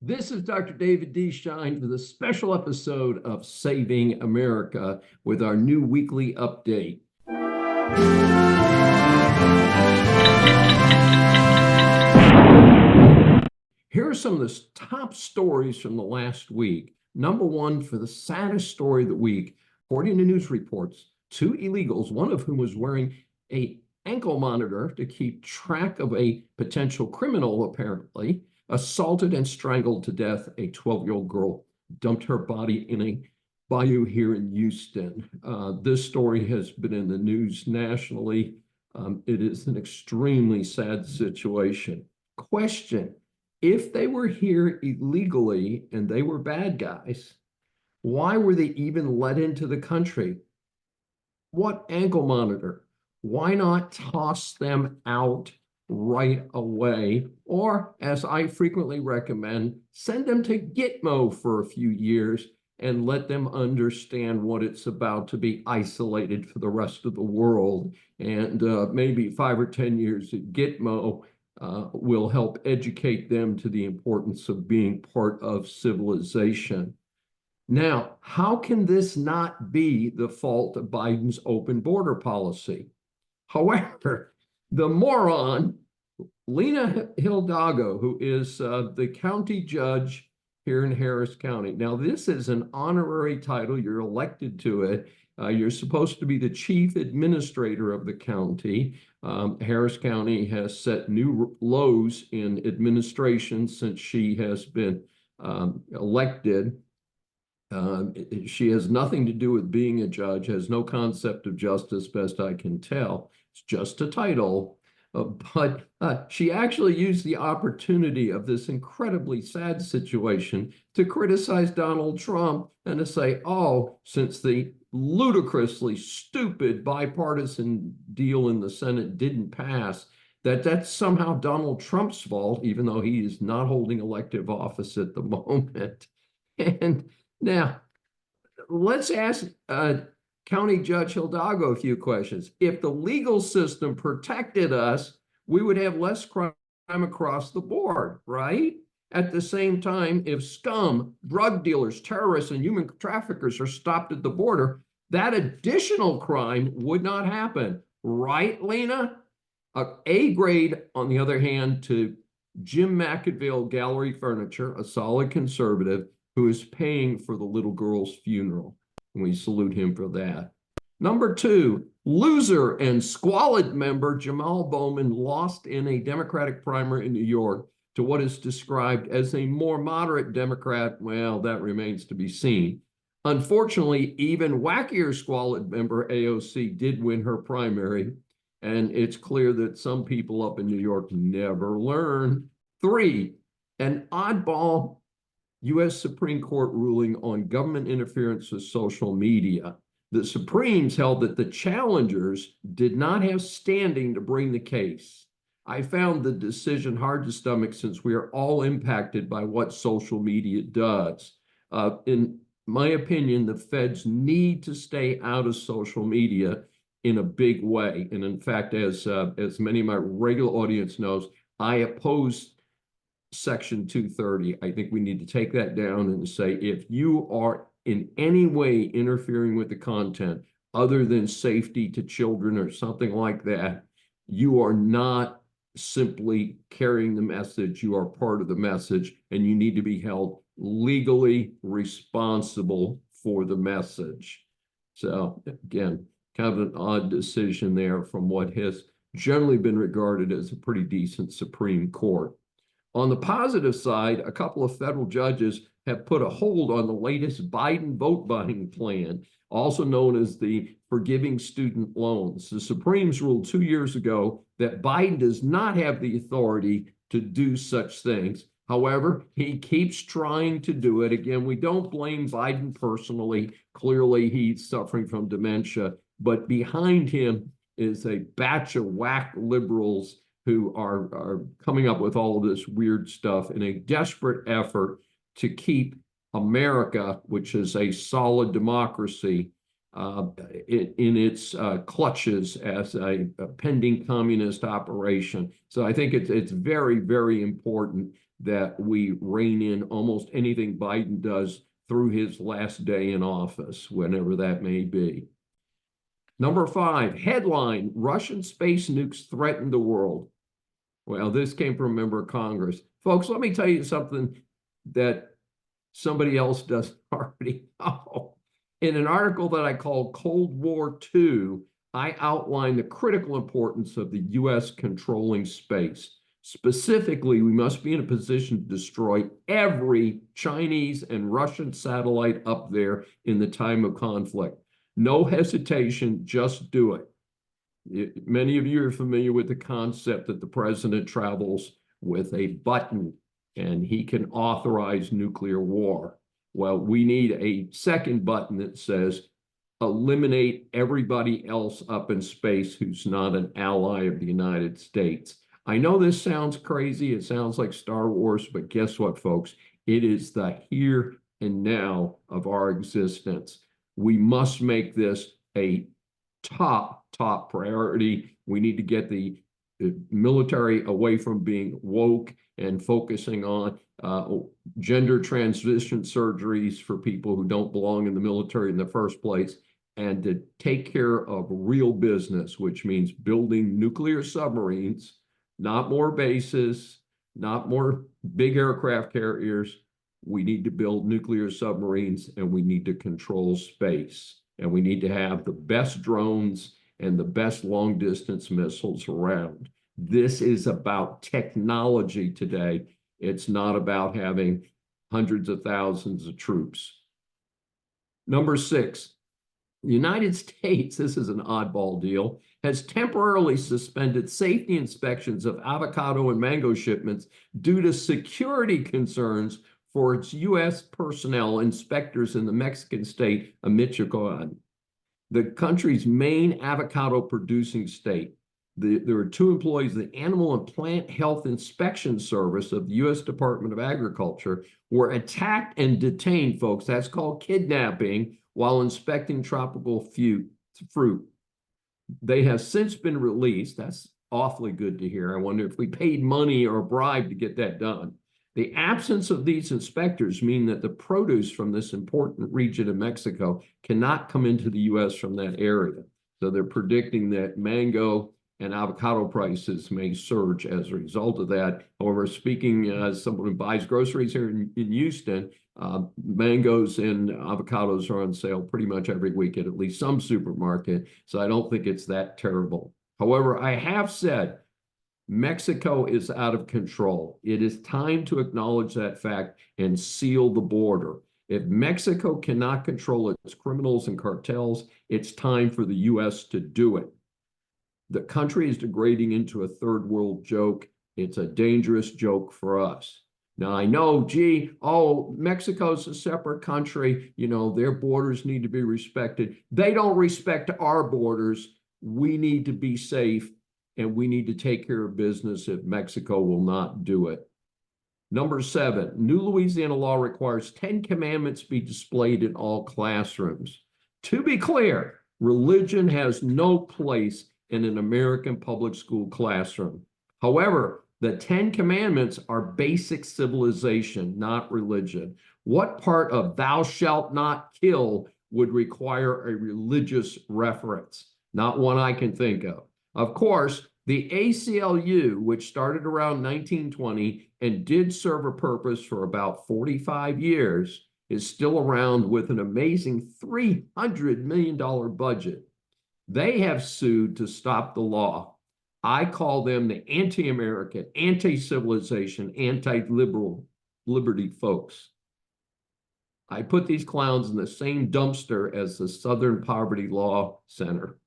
This is Dr. David D. Schein for the special episode of Saving America with our new weekly update. Here are some of the top stories from the last week. Number one, for the saddest story of the week, according to news reports, two illegals, one of whom was wearing an ankle monitor to keep track of a potential criminal, apparently, assaulted and strangled to death a 12-year-old girl, dumped her body in a bayou here in Houston. This story has been in the news nationally. It is an extremely sad situation. Question: if they were here illegally and they were bad guys, why were they even let into the country? What ankle monitor? Why not toss them out right away? Or, as I frequently recommend, send them to Gitmo for a few years and let them understand what it's about to be isolated for the rest of the world. And maybe 5 or 10 years at Gitmo will help educate them to the importance of being part of civilization. Now, how can this not be the fault of Biden's open border policy? However, the moron, Lena Hidalgo, who is the county judge here in Harris County. Now, this is an honorary title. You're elected to it. You're supposed to be the chief administrator of the county. Harris County has set new lows in administration since she has been elected. She has nothing to do with being a judge, has no concept of justice, best I can tell. It's just a title. But she actually used the opportunity of this incredibly sad situation to criticize Donald Trump and to say, oh, since the ludicrously stupid bipartisan deal in the Senate didn't pass, that's somehow Donald Trump's fault, even though he is not holding elective office at the moment. And now, let's ask County Judge Hidalgo a few questions. If the legal system protected us, we would have less crime across the board, right? At the same time, if scum, drug dealers, terrorists, and human traffickers are stopped at the border, that additional crime would not happen. Right, Lena? A grade, on the other hand, to Jim McInville Gallery Furniture, a solid conservative, who is paying for the little girl's funeral. And we salute him for that. Number two, loser and squalid member Jamal Bowman lost in a Democratic primary in New York to what is described as a more moderate Democrat. Well, that remains to be seen. Unfortunately, even wackier squalid member AOC did win her primary, and it's clear that some people up in New York never learn. Three, an oddball U.S. Supreme Court ruling on government interference with social media. The Supremes held that the challengers did not have standing to bring the case. I found the decision hard to stomach since we are all impacted by what social media does. In my opinion, the feds need to stay out of social media in a big way. And in fact, as many of my regular audience knows, I oppose Section 230. I think we need to take that down and say, if you are in any way interfering with the content other than safety to children or something like that, you are not simply carrying the message, you are part of the message, and you need to be held legally responsible for the message. So again, kind of an odd decision there from what has generally been regarded as a pretty decent Supreme Court. On the positive side, a couple of federal judges have put a hold on the latest Biden vote buying plan, also known as the forgiving student loans. The Supremes ruled 2 years ago that Biden does not have the authority to do such things. However, he keeps trying to do it. Again, we don't blame Biden personally. Clearly, he's suffering from dementia, but behind him is a batch of whack liberals who are coming up with all of this weird stuff in a desperate effort to keep America, which is a solid democracy, in its clutches as a pending communist operation. So I think it's very, very important that we rein in almost anything Biden does through his last day in office, whenever that may be. Number 5, headline, Russian space nukes threaten the world. Well, this came from a member of Congress. Folks, let me tell you something that somebody else doesn't already know. In an article that I called Cold War II, I outlined the critical importance of the U.S. controlling space. Specifically, we must be in a position to destroy every Chinese and Russian satellite up there in the time of conflict. No hesitation, just do it. Many of you are familiar with the concept that the president travels with a button and he can authorize nuclear war. Well, we need a second button that says, eliminate everybody else up in space who's not an ally of the United States. I know this sounds crazy. It sounds like Star Wars, but guess what, folks? It is the here and now of our existence. We must make this a top priority. We need to get the military away from being woke and focusing on gender transition surgeries for people who don't belong in the military in the first place, and to take care of real business, which means building nuclear submarines, not more bases, not more big aircraft carriers. We need to build nuclear submarines, and we need to control space. And we need to have the best drones and the best long-distance missiles around. This is about technology today. It's not about having hundreds of thousands of troops. Number 6, the United States, this is an oddball deal, has temporarily suspended safety inspections of avocado and mango shipments due to security concerns for its U.S. personnel inspectors in the Mexican state of Michoacan, the country's main avocado producing state. There were 2 employees of the Animal and Plant Health Inspection Service of the U.S. Department of Agriculture were attacked and detained, folks. That's called kidnapping, while inspecting tropical fruit. They have since been released. That's awfully good to hear. I wonder if we paid money or a bribe to get that done. The absence of these inspectors mean that the produce from this important region of Mexico cannot come into the U.S. from that area. So they're predicting that mango and avocado prices may surge as a result of that. However, speaking as someone who buys groceries here in Houston, mangoes and avocados are on sale pretty much every week at least some supermarket. So I don't think it's that terrible. However, I have said Mexico is out of control. It is time to acknowledge that fact and seal the border. If Mexico cannot control its criminals and cartels, it's time for the U.S. to do it. The country is degrading into a third world joke. It's a dangerous joke for us. Now, I know, Mexico's a separate country. You know, their borders need to be respected. They don't respect our borders. We need to be safe, and we need to take care of business if Mexico will not do it. Number 7, new Louisiana law requires 10 commandments be displayed in all classrooms. To be clear, religion has no place in an American public school classroom. However, the 10 commandments are basic civilization, not religion. What part of thou shalt not kill would require a religious reference? Not one I can think of. Of course, the ACLU, which started around 1920 and did serve a purpose for about 45 years, is still around with an amazing $300 million budget. They have sued to stop the law. I call them the anti-American, anti-civilization, anti-liberal liberty folks. I put these clowns in the same dumpster as the Southern Poverty Law Center.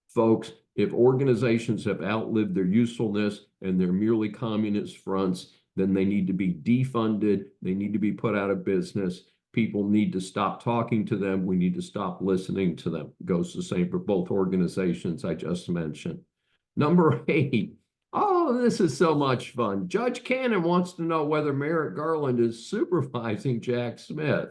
Folks, if organizations have outlived their usefulness and they're merely communist fronts, then they need to be defunded. They need to be put out of business. People need to stop talking to them. We need to stop listening to them. It goes the same for both organizations I just mentioned. Number 8. Oh, this is so much fun. Judge Cannon wants to know whether Merrick Garland is supervising Jack Smith.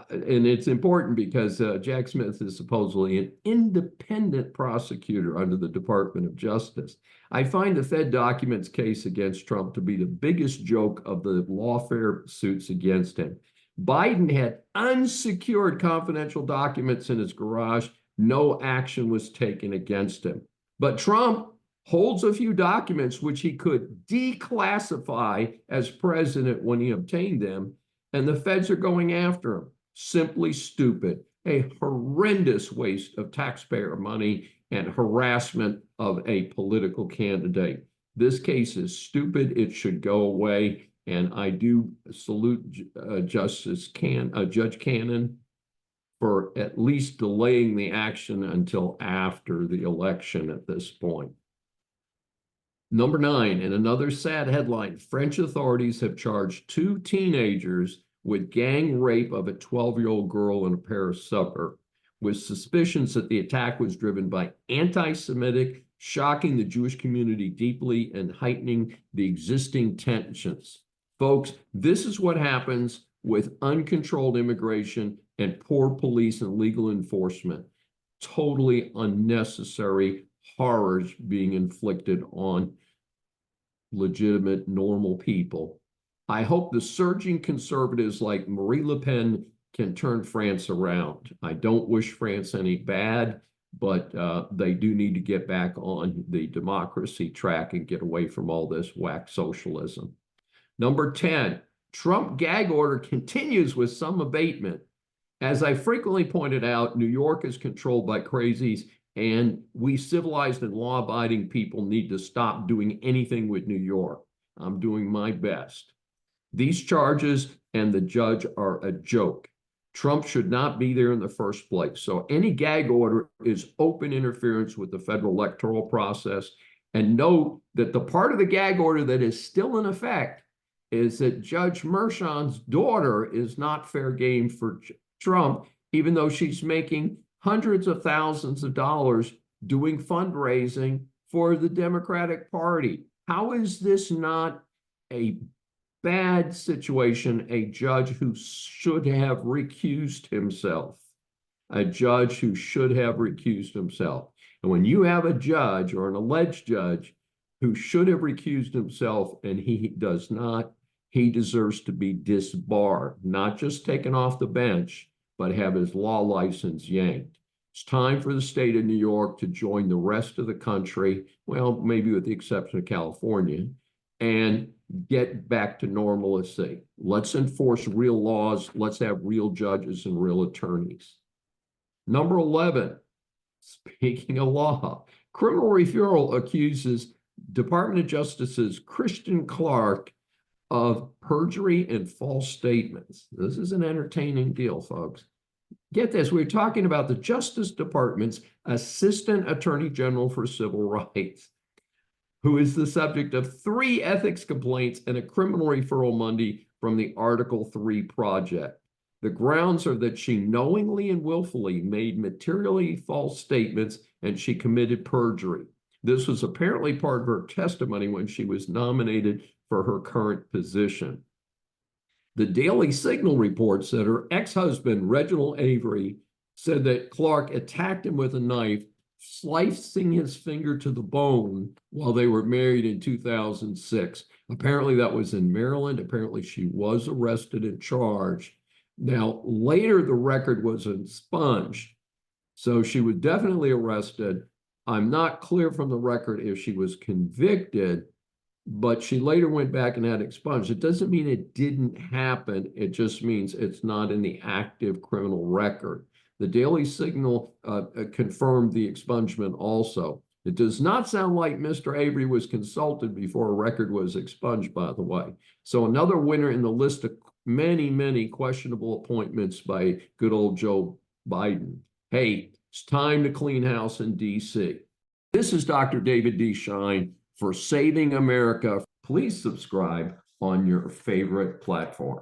And it's important because Jack Smith is supposedly an independent prosecutor under the Department of Justice. I find the Fed documents case against Trump to be the biggest joke of the lawfare suits against him. Biden had unsecured confidential documents in his garage. No action was taken against him. But Trump holds a few documents which he could declassify as president when he obtained them, and the feds are going after him. Simply stupid. A horrendous waste of taxpayer money and harassment of a political candidate. This case is stupid. It should go away. And I do salute Judge Cannon for at least delaying the action until after the election at this point. Number 9, in another sad headline, French authorities have charged 2 teenagers with gang rape of a 12-year-old girl in a Paris suburb, with suspicions that the attack was driven by anti-Semitic, shocking the Jewish community deeply and heightening the existing tensions. Folks, this is what happens with uncontrolled immigration and poor police and legal enforcement. Totally unnecessary horrors being inflicted on legitimate, normal people. I hope the surging conservatives like Marie Le Pen can turn France around. I don't wish France any bad, but they do need to get back on the democracy track and get away from all this whack socialism. Number 10, Trump gag order continues with some abatement. As I frequently pointed out, New York is controlled by crazies, and we civilized and law-abiding people need to stop doing anything with New York. I'm doing my best. These charges and the judge are a joke. Trump should not be there in the first place. So any gag order is open interference with the federal electoral process. And note that the part of the gag order that is still in effect is that Judge Merchan's daughter is not fair game for Trump, even though she's making hundreds of thousands of dollars doing fundraising for the Democratic Party. How is this not a bad situation? A judge who should have recused himself. A judge who should have recused himself. And when you have a judge or an alleged judge who should have recused himself and he does not, he deserves to be disbarred, not just taken off the bench, but have his law license yanked. It's time for the state of New York to join the rest of the country, well, maybe with the exception of California, and get back to normalcy. Let's enforce real laws. Let's have real judges and real attorneys. Number 11, speaking of law, criminal referral accuses Department of Justice's Christian Clark of perjury and false statements. This is an entertaining deal, folks. Get this, we're talking about the Justice Department's Assistant Attorney General for Civil Rights, who is the subject of 3 ethics complaints and a criminal referral Monday from the Article 3 project. The grounds are that she knowingly and willfully made materially false statements and she committed perjury. This was apparently part of her testimony when she was nominated for her current position. The Daily Signal reports that her ex-husband, Reginald Avery, said that Clark attacked him with a knife, slicing his finger to the bone while they were married in 2006. Apparently that was in Maryland. Apparently she was arrested and charged. Now, later the record was expunged, so she was definitely arrested. I'm not clear from the record if she was convicted, but she later went back and had expunged. It doesn't mean it didn't happen. It just means it's not in the active criminal record. The Daily Signal confirmed the expungement also. It does not sound like Mr. Avery was consulted before a record was expunged, by the way. So another winner in the list of many, many questionable appointments by good old Joe Biden. Hey, it's time to clean house in D.C. This is Dr. David D. Schein for Saving America. Please subscribe on your favorite platform.